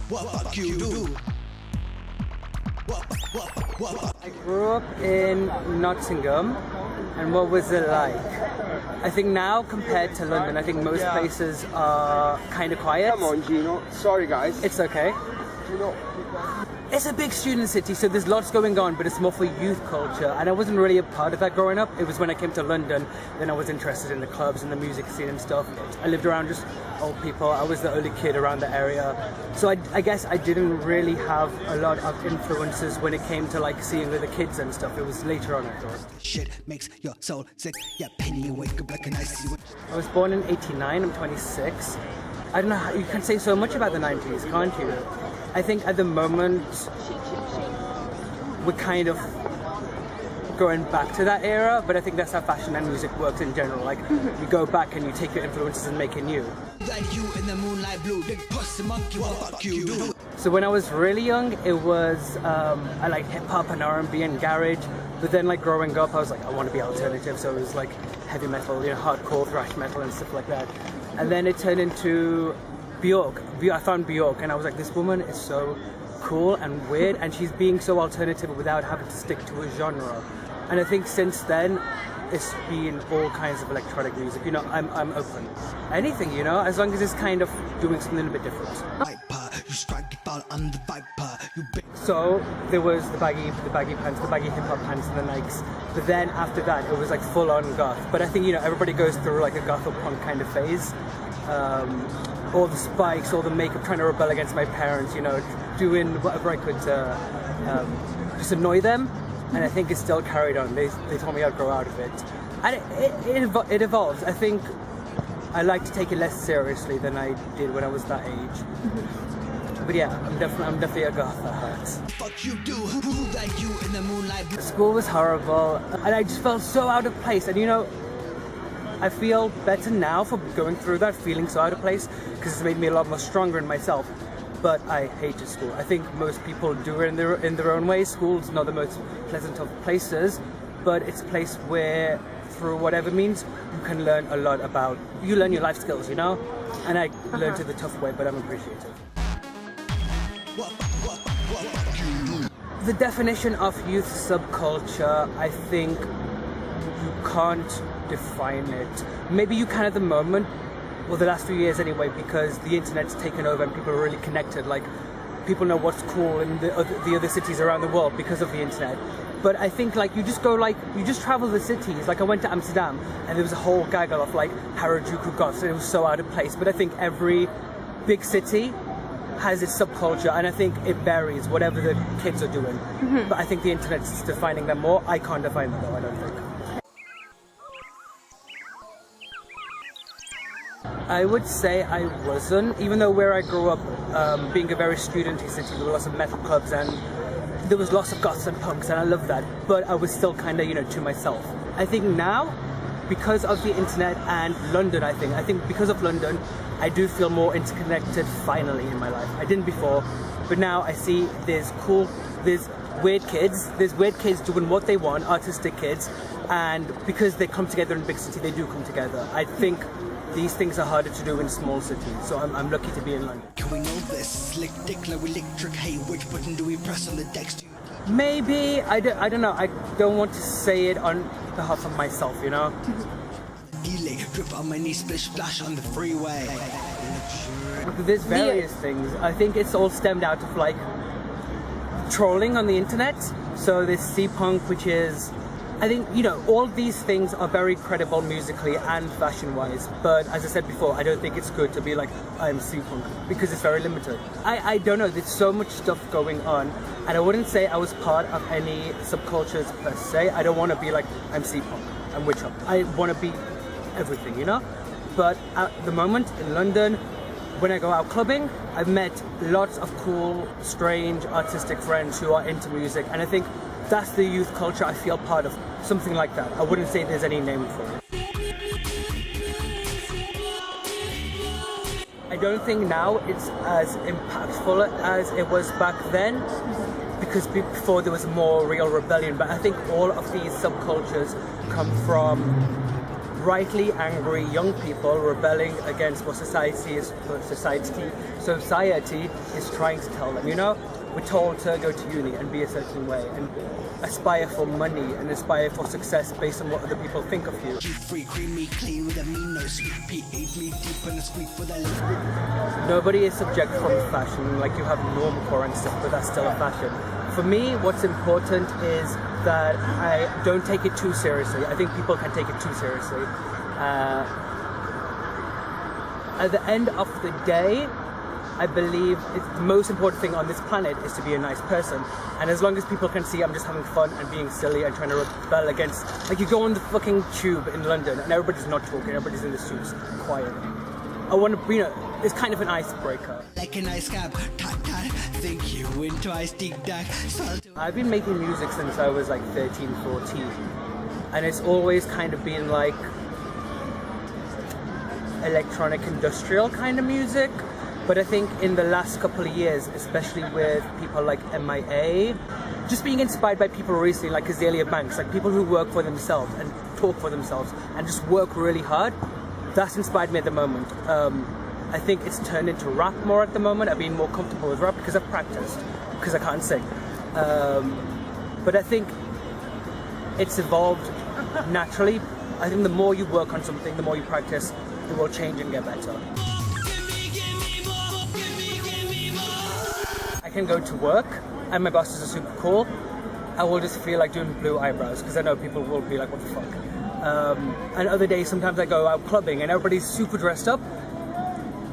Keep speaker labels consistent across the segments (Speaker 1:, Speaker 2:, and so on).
Speaker 1: What you do?
Speaker 2: I grew up in Nottingham, and what was it like? I think now compared to London, I think most places are kind of quiet.
Speaker 3: Come on, Gino. Sorry, guys.
Speaker 2: It's okay.
Speaker 3: Gino.
Speaker 2: It's a big student city, so there's lots going on, but it's more for youth culture, and I wasn't really a part of that growing up. It was when I came to London, then I was interested in the clubs and the music scene and stuff. I lived around just old people. I was the only kid around the area, so I guess I didn't really have a lot of influences when it came to like seeing with the kids and stuff. It was later on, I thought.
Speaker 1: Shit makes your soul sick. Yeah, penny you wake up like an icy.
Speaker 2: I was born in '89. I'm 26. I don't know how you can say so much about the 90s, can't you? I think at the moment we're kind of going back to that era, but I think that's how fashion and music works in general. Like you go back and you take your influences and make it new. So when I was really young, it was I liked hip hop and R&B and garage. But then like growing up, I was like, I want to be alternative, so it was like heavy metal, you know, hardcore thrash metal and stuff like that. And then it turned into Bjork. I found Bjork, and I was like, this woman is so cool and weird, and she's being so alternative without having to stick to a genre. And I think since then, it's been all kinds of electronic music. You know, I'm open. Anything, you know, as long as it's kind of doing something a bit different. So there was the baggy pants, the baggy hip hop pants, and the Nikes. But then after that, it was like full on goth. But I think, you know, everybody goes through like a goth or punk kind of phase. All the spikes, all the makeup, trying to rebel against my parents, you know, doing whatever I could to just annoy them. And I think it's still carried on. They told me I'd grow out of it. And it evolves. I think I like to take it less seriously than I did when I was that age. But yeah, I'm definitely a goth at heart.
Speaker 1: Fuck you do, who that you in the moonlight.
Speaker 2: School was horrible, and I just felt so out of place. And you know, I feel better now for going through that, feeling so out of place, because it's made me a lot more stronger in myself. But I hated school. I think most people do it in their own way. School's not the most pleasant of places, but it's a place where, through whatever means, you can learn a lot about. You learn your life skills, you know. And I learned it the tough way, but I'm appreciative. The definition of youth subculture, I think you can't define it. Maybe you can at the moment. Well, the last few years anyway, because the internet's taken over and people are really connected. Like, people know what's cool in the other cities around the world because of the internet. But I think, like, you just travel the cities. Like, I went to Amsterdam, and there was a whole gaggle of, like, Harajuku goths, and it was so out of place. But I think every big city has its subculture, and I think it varies, whatever the kids are doing. But I think the internet's defining them more. I can't define them, though, I don't think. I would say I wasn't, even though where I grew up, being a very studenty city, there were lots of metal clubs and there was lots of goths and punks, and I love that, but I was still kind of, you know, to myself. I think now, because of the internet and London, I think because of London, I do feel more interconnected finally in my life. I didn't before, but now I see there's weird kids doing what they want, artistic kids, and because they come together in big city, they do come together. I think these things are harder to do in small cities, so I'm lucky to be in London.
Speaker 1: Can we know this? Slick dick, low electric, hey, which button do we press on the decks?
Speaker 2: Maybe, I don't know, I don't want to say it on behalf of myself, you know?
Speaker 1: Delay, drip on my knee, splish splash on the freeway.
Speaker 2: There's various things. I think it's all stemmed out of like trolling on the internet. So there's C-punk, which is, I think, you know, all these things are very credible musically and fashion-wise, but as I said before, I don't think it's good to be like, I'm C-punk, because it's very limited. I don't know, there's so much stuff going on, and I wouldn't say I was part of any subcultures per se. I don't want to be like, I'm C-punk, I'm witch hunt. I want to be everything, you know? But at the moment, in London, when I go out clubbing, I've met lots of cool, strange, artistic friends who are into music, and I think that's the youth culture I feel part of, something like that. I wouldn't say there's any name for it. I don't think now it's as impactful as it was back then, because before there was more real rebellion, but I think all of these subcultures come from rightly angry young people rebelling against what society is trying to tell them. You know, we're told to go to uni and be a certain way and aspire for money and aspire for success based on what other people think of you.
Speaker 1: Free, creamy, clean with a mean, no sweet pH, me deep in the sweet with a
Speaker 2: Nobody is subject from fashion, like you have normcore and stuff, but that's still a fashion. For me, what's important is that I don't take it too seriously. I think people can take it too seriously. At the end of the day, I believe the most important thing on this planet is to be a nice person. And as long as people can see I'm just having fun and being silly and trying to rebel against, like you go on the fucking tube in London and everybody's not talking, everybody's in the suits, quiet. I want to, you know, it's kind of an icebreaker.
Speaker 1: like an ice cap, tat tat, think you win twice, dig dag, salt.
Speaker 2: I've been making music since I was like 13, 14. And it's always kind of been like electronic industrial kind of music. But I think in the last couple of years, especially with people like MIA, just being inspired by people recently like Azealia Banks, like people who work for themselves and talk for themselves and just work really hard, that's inspired me at the moment. I think it's turned into rap more at the moment. I've been more comfortable with rap because I've practiced, because I can't sing. But I think it's evolved naturally. I think the more you work on something, the more you practice, it will change and get better. I can go to work and my bosses are super cool. I will just feel like doing blue eyebrows because I know people will be like, what the fuck? And other days, sometimes I go out clubbing and everybody's super dressed up.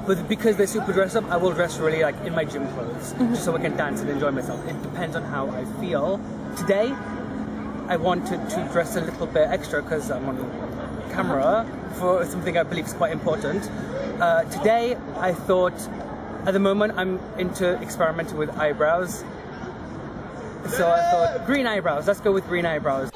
Speaker 2: But because they're super dressed up, I will dress really like in my gym clothes, just so I can dance and enjoy myself. It depends on how I feel. Today, I wanted to dress a little bit extra because I'm on camera for something I believe is quite important. Today, I thought, at the moment, I'm into experimenting with eyebrows. So I thought, green eyebrows, let's go with green eyebrows.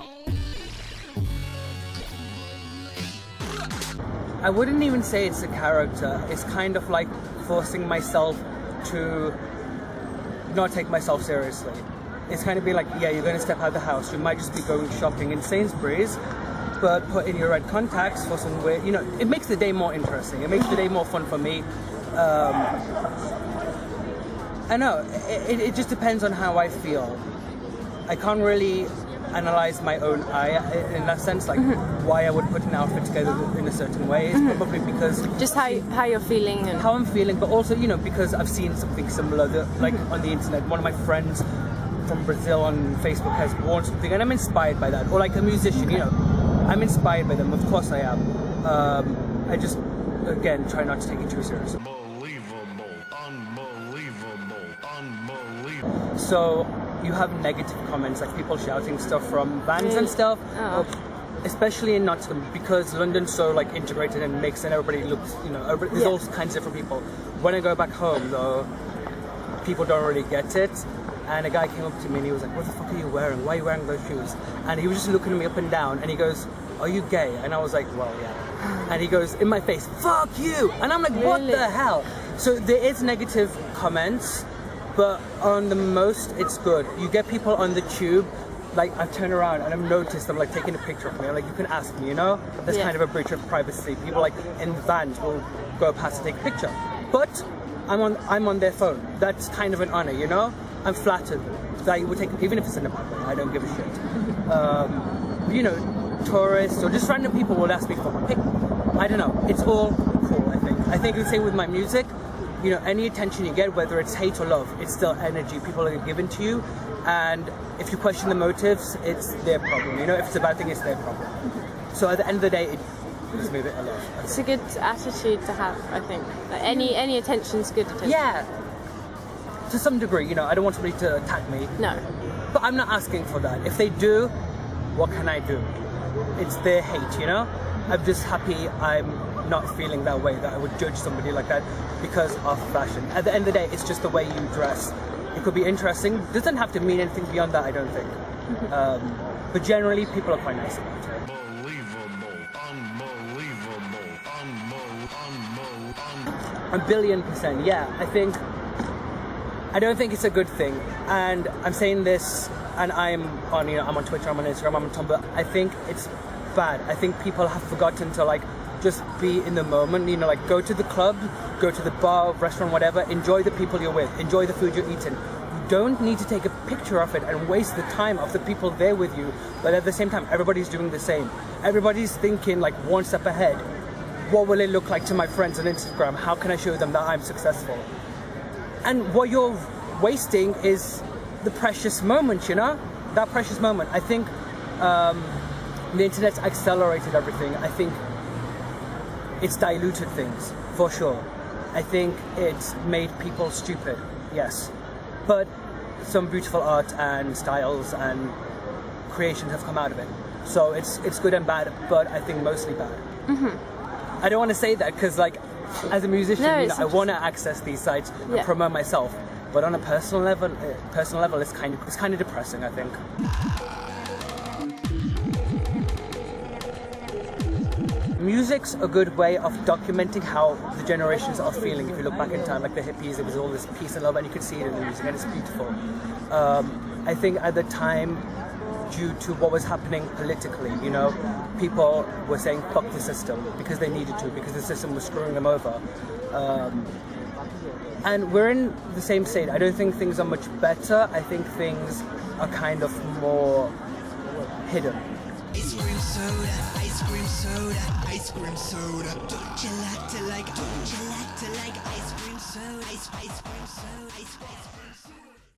Speaker 2: I wouldn't even say it's a character. It's kind of like forcing myself to not take myself seriously. It's kind of be like, yeah, you're going to step out of the house. You might just be going shopping in Sainsbury's, but put in your red contacts for some weird, you know, it makes the day more interesting. It makes the day more fun for me. I know, it just depends on how I feel. I can't really analyze my own eye in that sense, like why I would put an outfit together in a certain way. It's probably because
Speaker 4: just how you're feeling and
Speaker 2: how I'm feeling, but also, you know, because I've seen something similar that, like on the internet, one of my friends from Brazil on Facebook has worn something and I'm inspired by that, or like a musician, you know, I'm inspired by them, of course I am. I just, again, try not to take it too seriously. So you have negative comments, like people shouting stuff from vans and stuff, especially in Nottingham, because London's so like integrated and mixed and everybody looks, you know, there's all kinds of different people. When I go back home though, people don't really get it. And a guy came up to me and he was like, what the fuck are you wearing? Why are you wearing those shoes? And he was just looking at me up and down and he goes, are you gay? And I was like, well, yeah. And he goes, in my face, fuck you! And I'm like, what the hell? So there is negative comments, but on the most, it's good. You get people on the tube, like I turn around and I've noticed them like taking a picture of me. I'm like, you can ask me, you know? There's kind of a breach of privacy. People like in vans will go past and take a picture. But I'm on their phone. That's kind of an honor, you know? I'm flattered that you would take, even if it's in a bad way, I don't give a shit. You know, tourists or just random people will ask me for my pic. I don't know, it's all cool, I think. I think the same with my music, you know, any attention you get, whether it's hate or love, it's still energy people are giving to you. And if you question the motives, it's their problem, you know, if it's a bad thing, it's their problem. So at the end of the day, it gives me a bit of love.
Speaker 4: It's a good attitude to have, I think. Like any attention's good attention.
Speaker 2: Yeah. To some degree, you know, I don't want somebody to attack me.
Speaker 4: No.
Speaker 2: But I'm not asking for that. If they do, what can I do? It's their hate, you know? I'm just happy I'm not feeling that way, that I would judge somebody like that because of fashion. At the end of the day, it's just the way you dress. It could be interesting. It doesn't have to mean anything beyond that, I don't think. But generally, people are quite nice about it. A billion %, yeah. I don't think it's a good thing, and I'm saying this, and I'm on Twitter, I'm on Instagram, I'm on Tumblr. I think it's bad. I think people have forgotten to like just be in the moment, you know, like go to the club, go to the bar, restaurant, whatever, enjoy the people you're with, enjoy the food you're eating. You don't need to take a picture of it and waste the time of the people there with you, but at the same time, everybody's doing the same. Everybody's thinking like one step ahead. What will it look like to my friends on Instagram? How can I show them that I'm successful? And what you're wasting is the precious moment, you know? That precious moment. I think the internet's accelerated everything. I think it's diluted things, for sure. I think it's made people stupid, yes. But some beautiful art and styles and creations have come out of it. So it's good and bad, but I think mostly bad. Mm-hmm. I don't want to say that because, like, as a musician,
Speaker 4: no,
Speaker 2: you know, I want to access these sites and promote myself. But on a personal level, it's kind of depressing, I think. Music's a good way of documenting how the generations are feeling. If you look back in time, like the hippies, it was all this peace and love, and you can see it in the music, and it's beautiful. I think at the time, due to what was happening politically, you know, people were saying fuck the system because they needed to, because the system was screwing them over. And we're in the same state. I don't think things are much better. I think things are kind of more hidden.
Speaker 1: Ice cream soda, ice cream soda, ice cream soda. Don't you like to like, don't you like to like ice cream soda, ice cream soda, ice cream soda.